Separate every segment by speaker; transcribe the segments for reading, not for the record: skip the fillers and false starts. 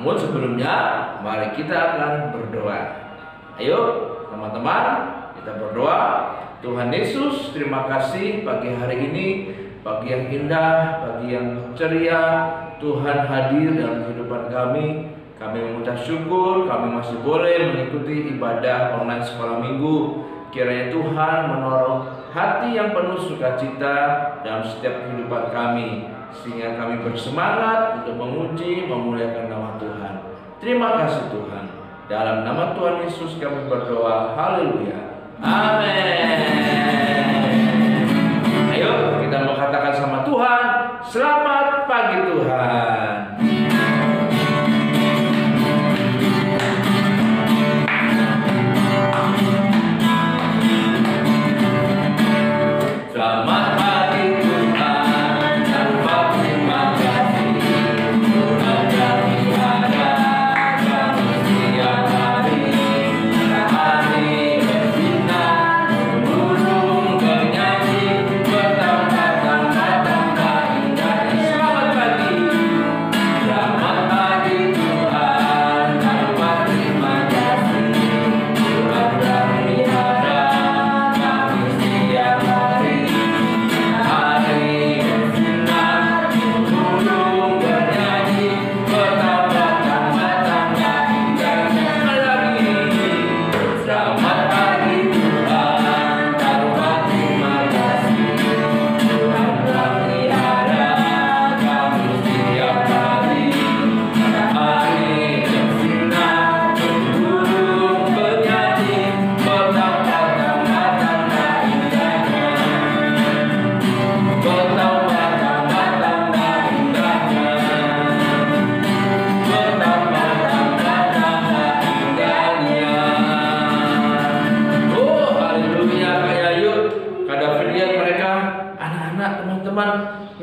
Speaker 1: Namun sebelumnya, mari kita akan berdoa. Ayo teman-teman, kita berdoa. Tuhan Yesus, terima kasih pagi hari ini, pagi yang indah, pagi yang ceria. Tuhan hadir dalam kehidupan kami. Kami mengucap syukur, kami masih boleh mengikuti ibadah online sekolah minggu. Kiranya Tuhan menolong hati yang penuh sukacita dalam setiap kehidupan kami, sehingga kami bersemangat untuk memuji, memuliakan nama Tuhan. Terima kasih Tuhan. Dalam nama Tuhan Yesus kami berdoa. Haleluya. Amin. Ayo kita mau katakan sama Tuhan, selamat pagi Tuhan. Selamat pagi Tuhan, tanpa terima kasih Tuhan kami ada kami setiap hari. Matahari bersinar, burung bernyanyi, bertambah-tambah indahnya. Selamat pagi, selamat pagi Tuhan, tanpa terima kasih Tuhan kami ada kami setiap hari.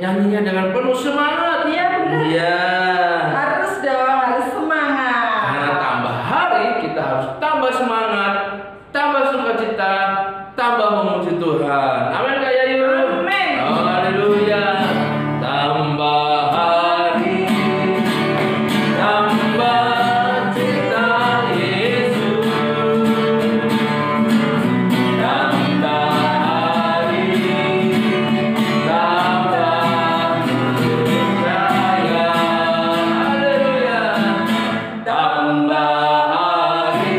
Speaker 1: Nyanyinya dengan penuh semangat.
Speaker 2: Iya benar.
Speaker 1: Iya.
Speaker 2: Harus dong, harus semangat.
Speaker 1: Karena tambah hari kita harus tambah semangat, tambah sukacita, tambah memuji Tuhan. Amin Kak Yayu.
Speaker 2: Amin.
Speaker 1: Oh, haleluya. Tambah hari, tambah cinta Yesus. Tambah hari, tambah percaya. Haleluya. Tambah hari,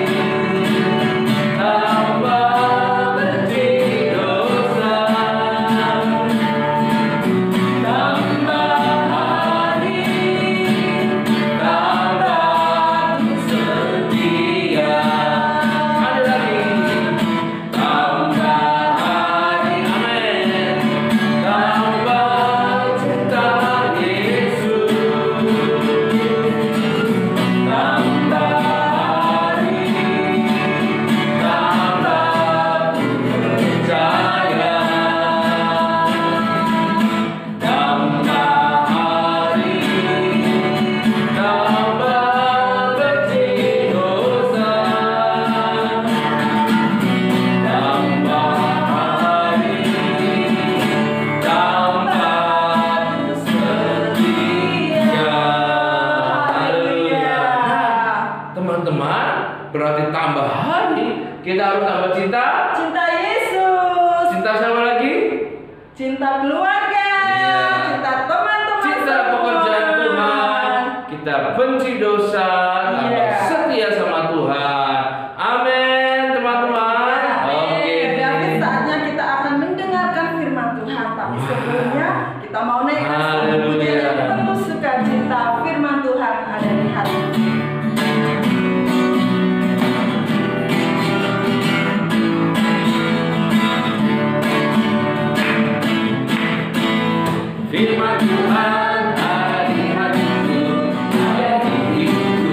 Speaker 1: tambah benci dosa. Tambah hari, tambah setia. Ada lagi. Tambah hari, amin. Tambah cinta Yesus. Tambah hari, tambah percaya. Tambah hari, tambah benci dosa. Tambah hari, tambah setia. Haleluya. Teman-teman, berarti tambah hari kita harus tambah cinta.
Speaker 2: Cinta Yesus,
Speaker 1: Cinta siapa lagi?
Speaker 2: cinta keluarga,
Speaker 1: Iya.
Speaker 2: cinta teman-teman,
Speaker 1: Cinta
Speaker 2: semua.
Speaker 1: pekerjaan Tuhan. Kita benci dosa, tambah
Speaker 2: Iya.
Speaker 1: setia sama Tuhan. Amin, teman-teman. Oke.
Speaker 2: Jadi saatnya kita akan mendengarkan firman Tuhan. Tapi sebelumnya kita mau naikkan sebuah pujian yang penuh sukacita. Firman Tuhan ada di hati.
Speaker 1: Firman Tuhan ada di hatiku, ada di hidupku.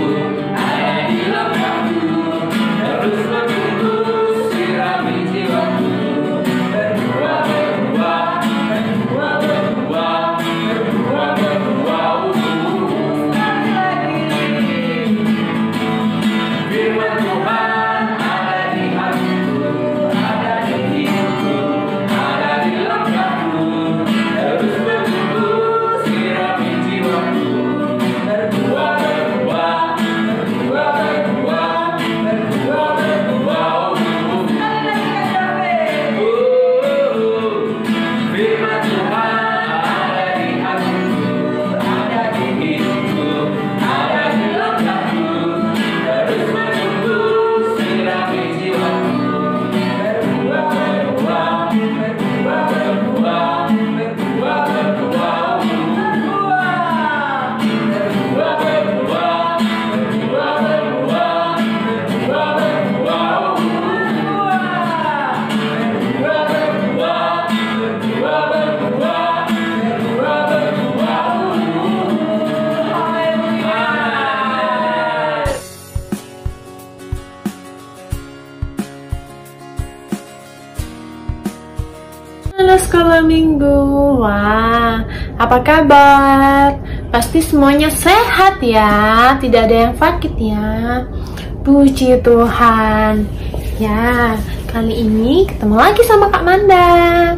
Speaker 3: Halo sekolah minggu, wah apa kabar? Pasti semuanya sehat ya, tidak ada yang sakit ya. Puji Tuhan. Ya, kali ini ketemu lagi sama Kak Manda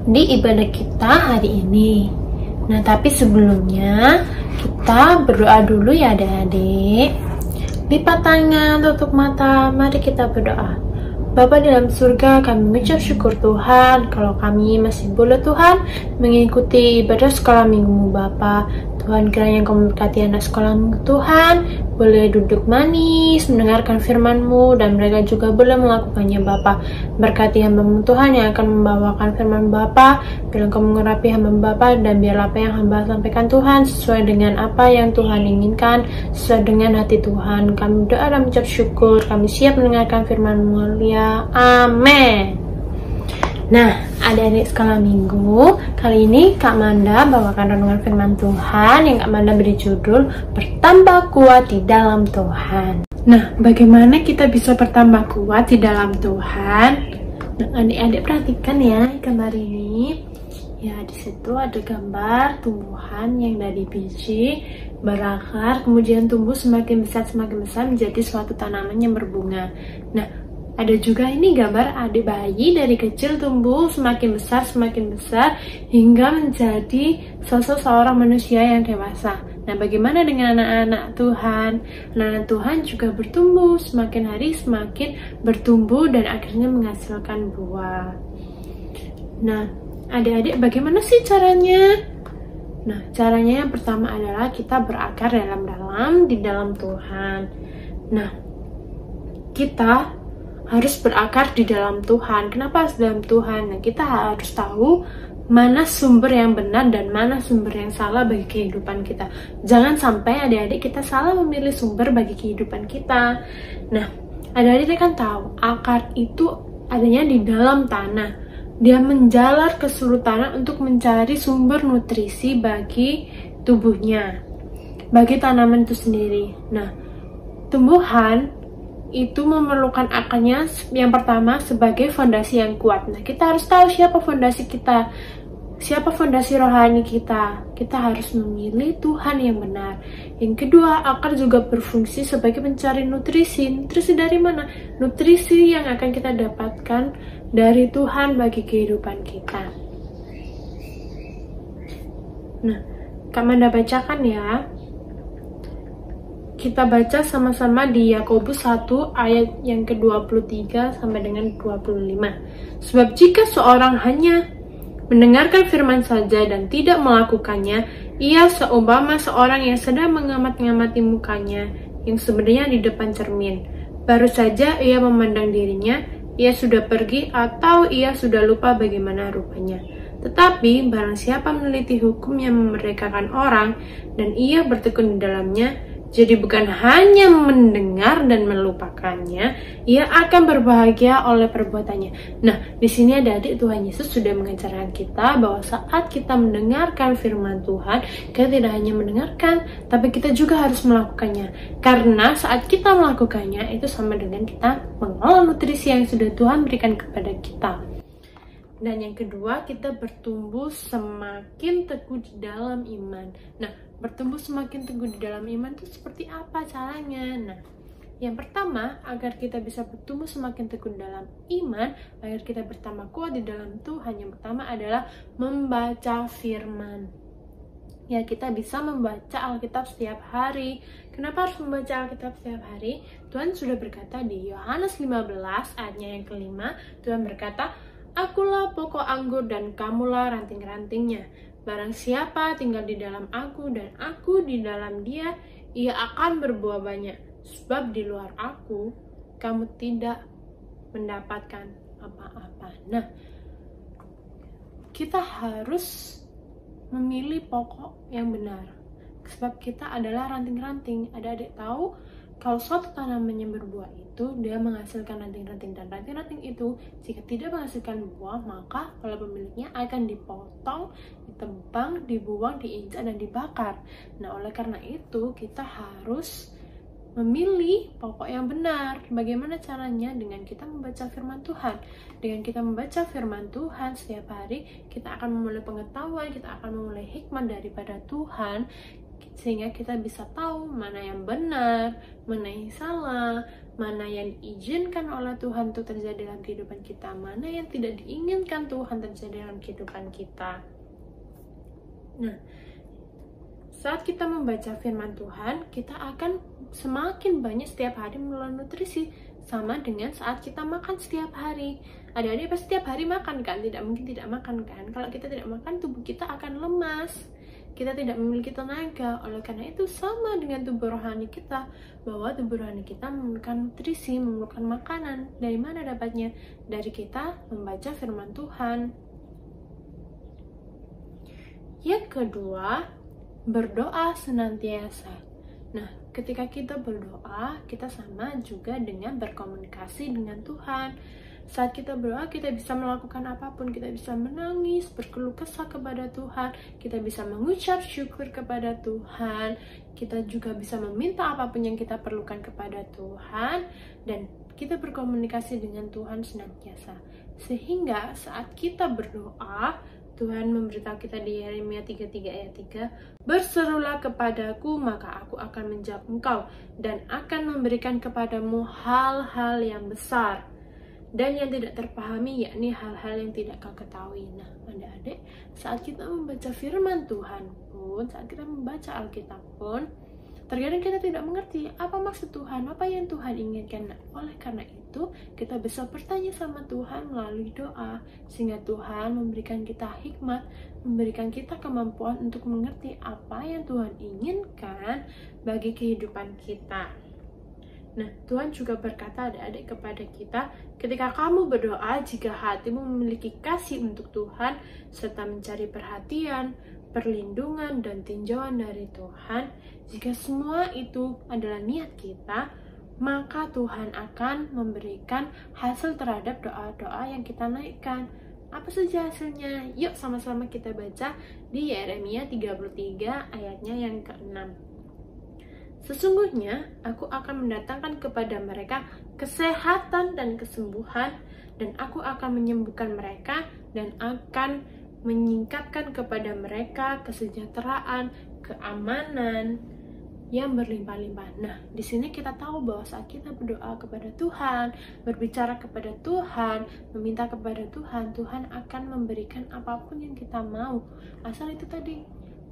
Speaker 3: di ibadah kita hari ini. Nah, tapi sebelumnya kita berdoa dulu ya adik-adik. Lipat tangan, tutup mata, mari kita berdoa. Bapa di dalam surga, kami mengucap syukur Tuhan kalau kami masih boleh Tuhan mengikuti ibadah sekolah minggu Bapa. Tuhan kiranya Engkau memberkati anak sekolah minggu Tuhan, boleh duduk manis, mendengarkan firman-Mu, dan mereka juga boleh melakukannya Bapa. Berkati hamba-Mu Tuhan yang akan membawakan firman Bapa, biar Engkau mengurapi hamba Bapa, dan biarlah apa yang hamba sampaikan Tuhan sesuai dengan apa yang Tuhan inginkan, sesuai dengan hati Tuhan. Kami berdoa dan mengucap syukur, kami siap mendengarkan firman mulia. Amin. Nah, adik-adik sekolah minggu, kali ini Kak Manda bawakan renungan firman Tuhan yang Kak Manda beri judul Bertambah Kuat di Dalam Tuhan. Nah, bagaimana kita bisa bertambah kuat di dalam Tuhan? Nah, adik-adik perhatikan ya gambar ini. Ya, di situ ada gambar tumbuhan yang dari biji berakar, kemudian tumbuh semakin besar menjadi suatu tanaman yang berbunga. Nah, ada juga ini gambar adik bayi dari kecil tumbuh semakin besar hingga menjadi sosok seorang manusia yang dewasa. Nah, bagaimana dengan anak-anak Tuhan? Anak-anak Tuhan juga bertumbuh, semakin hari semakin bertumbuh dan akhirnya menghasilkan buah. Nah, adik-adik bagaimana sih caranya? Nah, caranya yang pertama adalah kita berakar dalam-dalam di dalam Tuhan. Nah, kita harus berakar di dalam Tuhan. Kenapa harus dalam Tuhan? Nah, kita harus tahu mana sumber yang benar dan mana sumber yang salah bagi kehidupan kita. Jangan sampai adik-adik kita salah memilih sumber bagi kehidupan kita. Nah, adik-adik kan tahu akar itu adanya di dalam tanah. Dia menjalar ke seluruh tanah untuk mencari sumber nutrisi bagi tubuhnya, bagi tanaman itu sendiri. Nah, tumbuhan itu memerlukan akarnya yang pertama sebagai fondasi yang kuat. Nah, kita harus tahu siapa fondasi kita, siapa fondasi rohani kita. Kita harus memilih Tuhan yang benar. Yang kedua, akar juga berfungsi sebagai pencari nutrisi. Nutrisi dari mana? Nutrisi yang akan kita dapatkan dari Tuhan bagi kehidupan kita. Nah, Kak Manda bacakan ya. Kita baca sama-sama di Yakobus 1 ayat yang ke-23 sampai dengan 25. Sebab jika seorang hanya mendengarkan firman saja dan tidak melakukannya, ia seumpama seorang yang sedang mengamat-ngamati mukanya yang sebenarnya di depan cermin. Baru saja ia memandang dirinya, ia sudah pergi atau ia sudah lupa bagaimana rupanya. Tetapi barang siapa meneliti hukum yang memerdekakan orang dan ia bertekun di dalamnya, jadi bukan hanya mendengar dan melupakannya, ia akan berbahagia oleh perbuatannya. Nah, di sini adik-adik Tuhan Yesus sudah mengajarkan kita bahwa saat kita mendengarkan firman Tuhan, kita tidak hanya mendengarkan, tapi kita juga harus melakukannya. Karena saat kita melakukannya, itu sama dengan kita mengolah nutrisi yang sudah Tuhan berikan kepada kita. Dan yang kedua, kita bertumbuh semakin teguh di dalam iman. Nah, bertumbuh semakin teguh di dalam iman itu seperti apa caranya? Nah, yang pertama, agar kita bisa bertumbuh semakin teguh dalam iman, agar kita bertambah kuat di dalam Tuhan, yang pertama adalah membaca firman. Ya, kita bisa membaca Alkitab setiap hari. Kenapa harus membaca Alkitab setiap hari? Tuhan sudah berkata di Yohanes 15 ayatnya yang kelima, Tuhan berkata, Akulah pokok anggur dan kamulah ranting-rantingnya. Barang siapa tinggal di dalam aku dan aku di dalam dia, ia akan berbuah banyak. Sebab di luar aku, kamu tidak mendapatkan apa-apa. Nah, kita harus memilih pokok yang benar. Sebab kita adalah ranting-ranting. Adik-adik tahu, kalau suatu tanaman yang berbuah itu, dia menghasilkan ranting-ranting. Dan ranting-ranting itu, jika tidak menghasilkan buah, maka kepala pemiliknya akan dipotong, ditebang, dibuang, diinjak, dan dibakar. Nah, oleh karena itu, kita harus memilih pokok yang benar. Bagaimana caranya? Dengan kita membaca firman Tuhan. Dengan kita membaca firman Tuhan setiap hari, kita akan memulai pengetahuan, kita akan memulai hikmat daripada Tuhan, sehingga kita bisa tahu mana yang benar, mana yang salah, mana yang diizinkan oleh Tuhan untuk terjadi dalam kehidupan kita, mana yang tidak diinginkan Tuhan terjadi dalam kehidupan kita. Nah, saat kita membaca firman Tuhan, kita akan semakin banyak setiap hari menelan nutrisi. Sama dengan saat kita makan setiap hari. Adik-adik pasti setiap hari makan kan? Tidak mungkin tidak makan kan? Kalau kita tidak makan, tubuh kita akan lemas. Kita tidak memiliki tenaga. Oleh karena itu sama dengan tubuh rohani kita, bahwa tubuh rohani kita memerlukan nutrisi, memerlukan makanan. Dari mana dapatnya? Dari kita membaca firman Tuhan. Yang kedua, berdoa senantiasa. Nah, ketika kita berdoa, kita sama juga dengan berkomunikasi dengan Tuhan. Saat kita berdoa, kita bisa melakukan apapun. Kita bisa menangis, berkeluh kesah kepada Tuhan. Kita bisa mengucap syukur kepada Tuhan. Kita juga bisa meminta apapun yang kita perlukan kepada Tuhan. Dan kita berkomunikasi dengan Tuhan senantiasa. Sehingga saat kita berdoa, Tuhan memberitahu kita di Yeremia 33 ayat 3, "Berserulah kepadaku, maka aku akan menjawab engkau, dan akan memberikan kepadamu hal-hal yang besar dan yang tidak terpahami, yakni hal-hal yang tidak kau ketahui." Nah, adik-adik, saat kita membaca firman Tuhan pun, saat kita membaca Alkitab pun, terkadang kita tidak mengerti apa maksud Tuhan, apa yang Tuhan inginkan. Nah, oleh karena itu, kita bisa bertanya sama Tuhan melalui doa, sehingga Tuhan memberikan kita hikmat, memberikan kita kemampuan untuk mengerti apa yang Tuhan inginkan bagi kehidupan kita. Nah, Tuhan juga berkata adik-adik kepada kita, ketika kamu berdoa, jika hatimu memiliki kasih untuk Tuhan, serta mencari perhatian, perlindungan, dan tinjauan dari Tuhan, jika semua itu adalah niat kita, maka Tuhan akan memberikan hasil terhadap doa-doa yang kita naikkan. Apa saja hasilnya? Yuk sama-sama kita baca di Yeremia 33 ayatnya yang ke-6. "Sesungguhnya aku akan mendatangkan kepada mereka kesehatan dan kesembuhan, dan aku akan menyembuhkan mereka dan akan menyingkapkan kepada mereka kesejahteraan, keamanan yang berlimpah-limpah." Nah, di sini kita tahu bahwa saat kita berdoa kepada Tuhan, berbicara kepada Tuhan, meminta kepada Tuhan, Tuhan akan memberikan apapun yang kita mau. Asal itu tadi,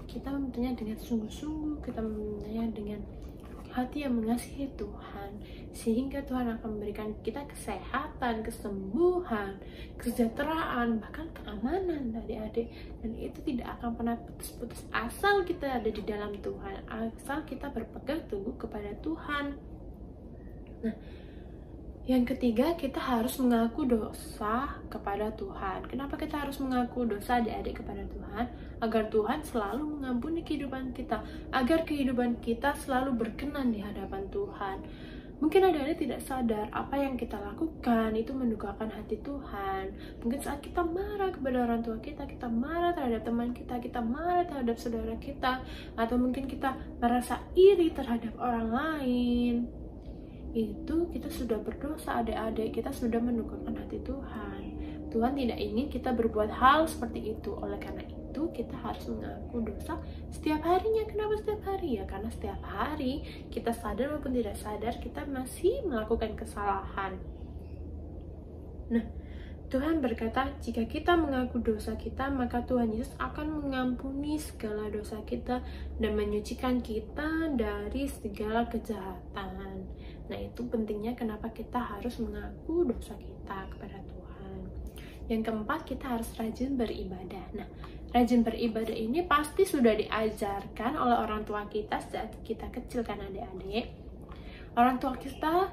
Speaker 3: kita memintanya dengan sungguh-sungguh, kita memintanya dengan hati yang mengasihi Tuhan, sehingga Tuhan akan memberikan kita kesehatan, kesembuhan, kesejahteraan, bahkan keamanan, adik-adik. Dan itu tidak akan pernah putus-putus asal kita ada di dalam Tuhan, asal kita berpegang teguh kepada Tuhan. Nah, yang ketiga, kita harus mengaku dosa kepada Tuhan. Kenapa kita harus mengaku dosa adik-adik kepada Tuhan? Agar Tuhan selalu mengampuni kehidupan kita, agar kehidupan kita selalu berkenan di hadapan Tuhan. Mungkin adik-adik tidak sadar apa yang kita lakukan itu mendukakan hati Tuhan. Mungkin saat kita marah kepada orang tua kita marah terhadap teman kita marah terhadap saudara kita, atau mungkin kita merasa iri terhadap orang lain. Itu kita sudah berdosa adik-adik, kita sudah mendukakan hati Tuhan. Tuhan tidak ingin kita berbuat hal seperti itu. Oleh karena itu kita harus mengaku dosa setiap harinya. Kenapa setiap hari? Ya karena setiap hari kita sadar maupun tidak sadar kita masih melakukan kesalahan. Nah, Tuhan berkata, jika kita mengaku dosa kita, maka Tuhan Yesus akan mengampuni segala dosa kita dan menyucikan kita dari segala kejahatan. Nah, itu pentingnya kenapa kita harus mengaku dosa kita kepada Tuhan. Yang keempat, kita harus rajin beribadah. Nah, rajin beribadah ini pasti sudah diajarkan oleh orang tua kita saat kita kecil kan adik-adik. Orang tua kita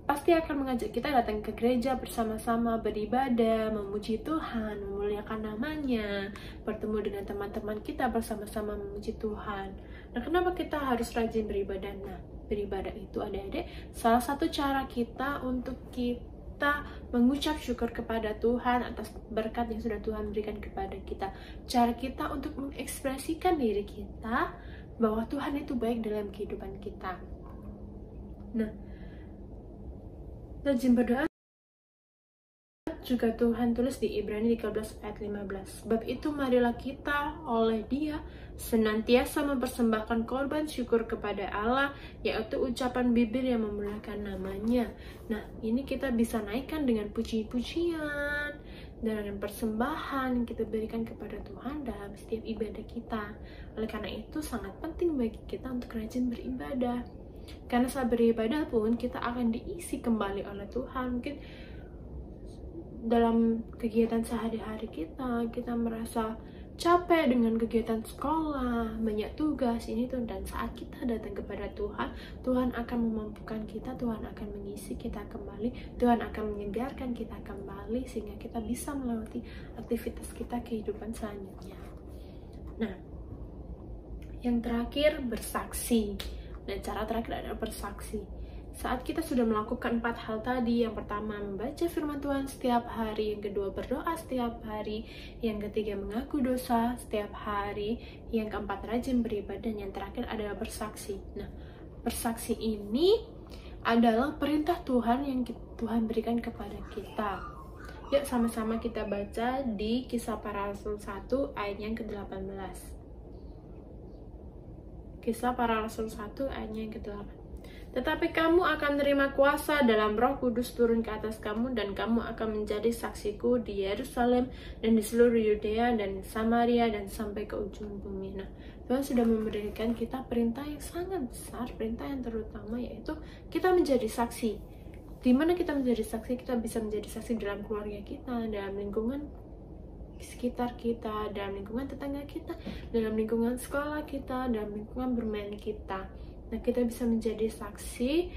Speaker 3: pasti akan mengajak kita datang ke gereja bersama-sama, beribadah, memuji Tuhan, memuliakan namanya, bertemu dengan teman-teman kita bersama-sama memuji Tuhan. Nah, kenapa kita harus rajin beribadah? Nah, beribadah itu adik-adik salah satu cara kita untuk kita mengucap syukur kepada Tuhan atas berkat yang sudah Tuhan berikan kepada kita. Cara kita untuk mengekspresikan diri kita bahwa Tuhan itu baik dalam kehidupan kita. Nah, rajin berdoa juga Tuhan tulis di Ibrani 13 ayat 15. Sebab itu marilah kita oleh Dia senantiasa mempersembahkan korban syukur kepada Allah, yaitu ucapan bibir yang memuliakan namanya. Nah, ini kita bisa naikkan dengan puji-pujian dan persembahan yang kita berikan kepada Tuhan dalam setiap ibadah kita. Oleh karena itu sangat penting bagi kita untuk rajin beribadah. Karena saat beribadah pun kita akan diisi kembali oleh Tuhan. Mungkin dalam kegiatan sehari-hari kita merasa capek dengan kegiatan sekolah, banyak tugas ini tuh, dan saat kita datang kepada Tuhan, Tuhan akan memampukan kita, Tuhan akan mengisi kita kembali, Tuhan akan menyegarkan kita kembali sehingga kita bisa melewati aktivitas kita kehidupan selanjutnya. Nah, yang terakhir bersaksi. Dan cara terakhir adalah bersaksi. Saat kita sudah melakukan 4 hal tadi, yang pertama membaca firman Tuhan setiap hari, yang kedua berdoa setiap hari, yang ketiga mengaku dosa setiap hari, yang keempat rajin beribadah, dan yang terakhir adalah bersaksi. Nah, bersaksi ini adalah perintah Tuhan yang Tuhan berikan kepada kita. Yuk sama-sama kita baca di Kisah Para Rasul 1 ayat yang ke-18. Kisah Para Rasul 1 ayat yang ke-8. Tetapi kamu akan menerima kuasa dalam Roh Kudus turun ke atas kamu, dan kamu akan menjadi saksiku di Yerusalem dan di seluruh Yudea dan Samaria dan sampai ke ujung bumi. Nah, Tuhan sudah memberikan kita perintah yang sangat besar, perintah yang terutama, yaitu kita menjadi saksi. Di mana kita menjadi saksi? Kita bisa menjadi saksi dalam keluarga kita, dalam lingkungan sekitar kita, dalam lingkungan tetangga kita, dalam lingkungan sekolah kita, dalam lingkungan bermain kita. Nah, kita bisa menjadi saksi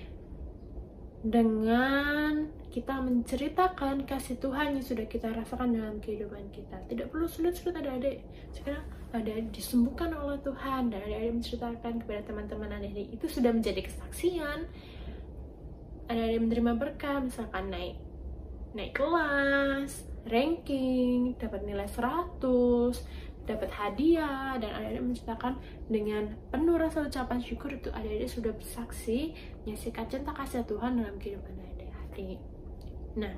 Speaker 3: dengan kita menceritakan kasih Tuhan yang sudah kita rasakan dalam kehidupan kita. Tidak perlu sulit-sulit adik-adik. Sekarang adik-adik disembuhkan oleh Tuhan, dan adik-adik menceritakan kepada teman-teman adik-adik. Itu sudah menjadi kesaksian. Adik-adik menerima berkah, misalkan naik kelas, ranking, dapat nilai 100, dapat hadiah, dan adik-adik menceritakan dengan penuh rasa ucapan syukur. Itu adik-adik sudah bersaksi menyaksikan cinta kasih Tuhan dalam kehidupan adik-adik. Nah,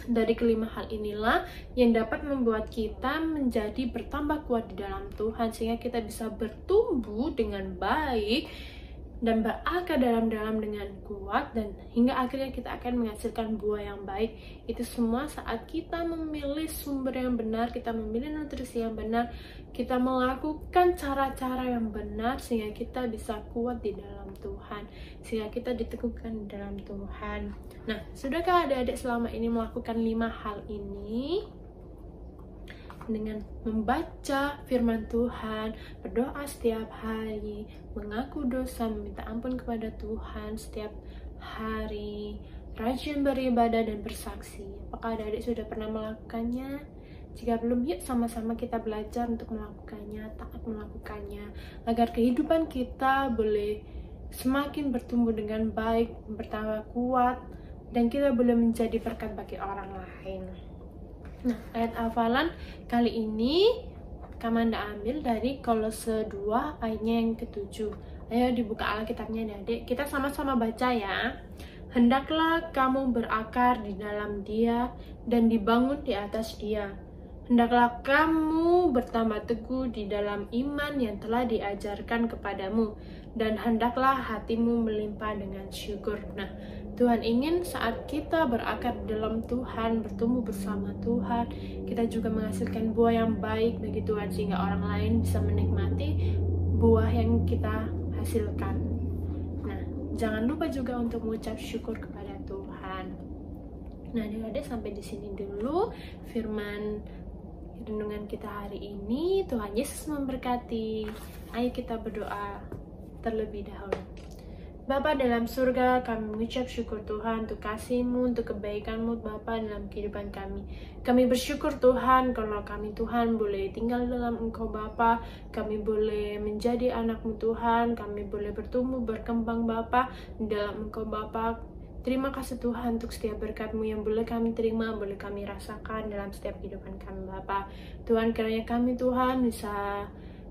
Speaker 3: dari kelima hal inilah yang dapat membuat kita menjadi bertambah kuat di dalam Tuhan, sehingga kita bisa bertumbuh dengan baik dan berakar dalam-dalam dengan kuat, dan hingga akhirnya kita akan menghasilkan buah yang baik. Itu semua saat kita memilih sumber yang benar, kita memilih nutrisi yang benar, kita melakukan cara-cara yang benar, sehingga kita bisa kuat di dalam Tuhan, sehingga kita diteguhkan di dalam Tuhan. Nah, sudahkah adik-adik selama ini melakukan 5 hal ini? Dengan membaca firman Tuhan, berdoa setiap hari, mengaku dosa, meminta ampun kepada Tuhan setiap hari, rajin beribadah dan bersaksi. Apakah adik-adik sudah pernah melakukannya? Jika belum, yuk sama-sama kita belajar untuk melakukannya, taat melakukannya, agar kehidupan kita boleh semakin bertumbuh dengan baik, bertambah kuat, dan kita boleh menjadi berkat bagi orang lain. Nah, ayat hafalan kali ini Kamanda ambil dari Kolose 2 ayatnya yang ke-7. Ayo dibuka Alkitabnya adik. Kita sama-sama baca ya. Hendaklah kamu berakar di dalam Dia dan dibangun di atas Dia. Hendaklah kamu bertambah teguh di dalam iman yang telah diajarkan kepadamu, dan hendaklah hatimu melimpah dengan syukur. Nah, Tuhan ingin saat kita berakar dalam Tuhan, bertumbuh bersama Tuhan, kita juga menghasilkan buah yang baik bagi Tuhan, sehingga orang lain bisa menikmati buah yang kita hasilkan. Nah, jangan lupa juga untuk mengucap syukur kepada Tuhan. Nah, adik-adik sampai di sini dulu firman renungan kita hari ini. Tuhan Yesus memberkati. Ayo kita berdoa terlebih dahulu. Bapa dalam surga, kami mengucap syukur Tuhan untuk kasih-Mu, untuk kebaikan-Mu Bapa dalam kehidupan kami. Kami bersyukur Tuhan kalau kami Tuhan boleh tinggal dalam Engkau Bapa, kami boleh menjadi anak-Mu Tuhan, kami boleh bertumbuh berkembang Bapa dalam Engkau Bapa. Terima kasih Tuhan untuk setiap berkat-Mu yang boleh kami terima, boleh kami rasakan dalam setiap kehidupan kami Bapa. Tuhan, kiranya kami Tuhan bisa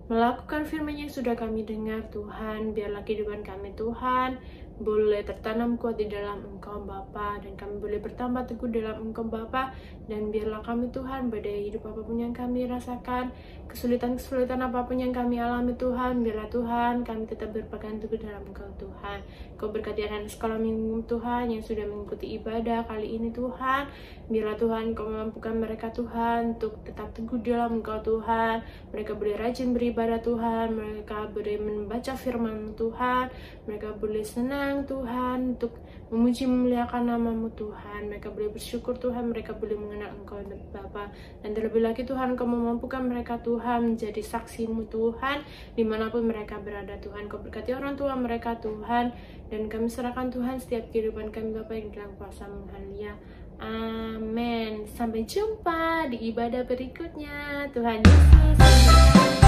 Speaker 3: melakukan firman yang sudah kami dengar Tuhan. Biarlah kehidupan kami Tuhan boleh tertanam kuat di dalam Engkau Bapa, dan kami boleh bertambah teguh dalam Engkau Bapa. Dan biarlah kami Tuhan, badai hidup apapun yang kami rasakan, kesulitan-kesulitan apapun yang kami alami Tuhan, biarlah Tuhan kami tetap berpegang teguh dalam Engkau Tuhan. Kau berkati anak sekolah minggu Tuhan yang sudah mengikuti ibadah kali ini Tuhan. Biarlah Tuhan Kau memampukan mereka Tuhan untuk tetap teguh dalam Engkau Tuhan. Mereka boleh rajin beribadah Tuhan, mereka boleh membaca firman Tuhan, mereka boleh senang Tuhan untuk memuji memuliakan nama-Mu Tuhan. Mereka boleh bersyukur Tuhan, mereka boleh mengenal Engkau Bapa. Dan terlebih lagi Tuhan, Kau memampukan mereka Tuhan menjadi saksi-Mu Tuhan dimanapun mereka berada Tuhan. Kau berkati orang tua mereka Tuhan, dan kami serahkan Tuhan setiap kehidupan kami Bapa yang dalam kuasa-Mu. Haleluya. Amin. Sampai jumpa di ibadah berikutnya. Tuhan Yesus.